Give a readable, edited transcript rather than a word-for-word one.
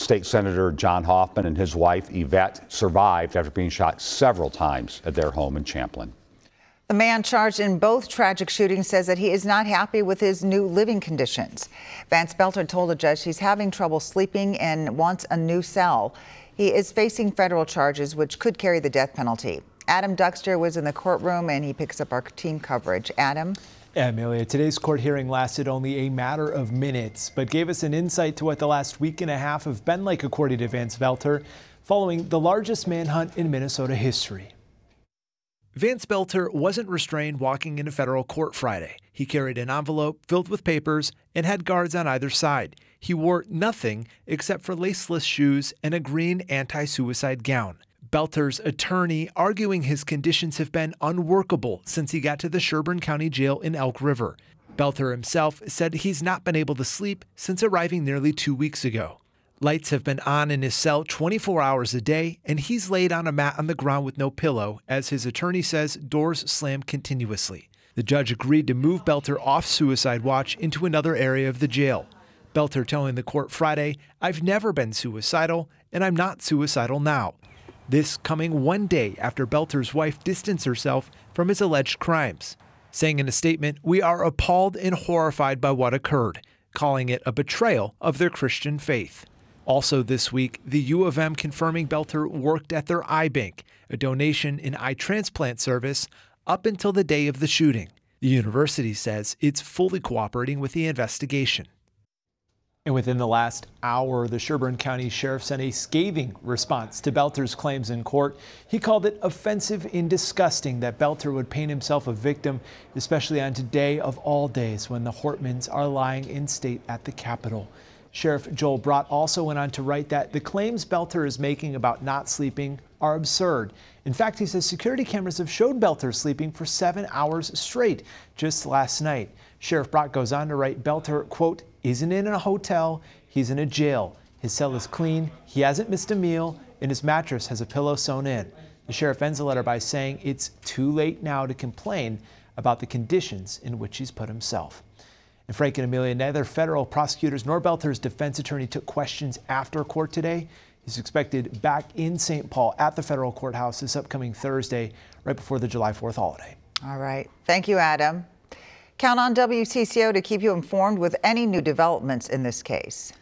State Senator John Hoffman and his wife Yvette survived after being shot several times at their home in Champlin. The man charged in both tragic shootings says that he is not happy with his new living conditions. Vance Boelter told the judge he's having trouble sleeping and wants a new cell. He is facing federal charges which could carry the death penalty. Adam Duxter was in the courtroom and he picks up our team coverage. Adam? Yeah, Amelia, today's court hearing lasted only a matter of minutes, but gave us an insight to what the last week and a half have been like, according to Vance Boelter, following the largest manhunt in Minnesota history. Vance Boelter wasn't restrained walking into federal court Friday. He carried an envelope filled with papers and had guards on either side. He wore nothing except for laceless shoes and a green anti-suicide gown. Boelter's attorney arguing his conditions have been unworkable since he got to the Sherburne County Jail in Elk River. Boelter himself said he's not been able to sleep since arriving nearly 2 weeks ago. Lights have been on in his cell 24 hours a day, and he's laid on a mat on the ground with no pillow, as his attorney says doors slam continuously. The judge agreed to move Boelter off suicide watch into another area of the jail. Boelter telling the court Friday, "I've never been suicidal, and I'm not suicidal now." This coming one day after Boelter's wife distanced herself from his alleged crimes, saying in a statement, "We are appalled and horrified by what occurred," calling it a betrayal of their Christian faith. Also this week, the U of M confirming Boelter worked at their eye bank, a donation and eye transplant service, up until the day of the shooting. The university says it's fully cooperating with the investigation. And within the last hour, the Sherburne County Sheriff sent a scathing response to Boelter's claims in court. He called it offensive and disgusting that Boelter would paint himself a victim, especially on today of all days when the Hortmans are lying in state at the Capitol. Sheriff Joel Brott also went on to write that the claims Boelter is making about not sleeping are absurd. In fact, he says security cameras have showed Boelter sleeping for 7 hours straight just last night. Sheriff Brott goes on to write Boelter, quote, isn't in a hotel, he's in a jail. His cell is clean, he hasn't missed a meal, and his mattress has a pillow sewn in. The sheriff ends the letter by saying it's too late now to complain about the conditions in which he's put himself. And Frank and Amelia, neither federal prosecutors nor Boelter's defense attorney took questions after court today. He's expected back in St. Paul at the federal courthouse this upcoming Thursday, right before the July 4th holiday. All right. Thank you, Adam. Count on WCCO to keep you informed with any new developments in this case.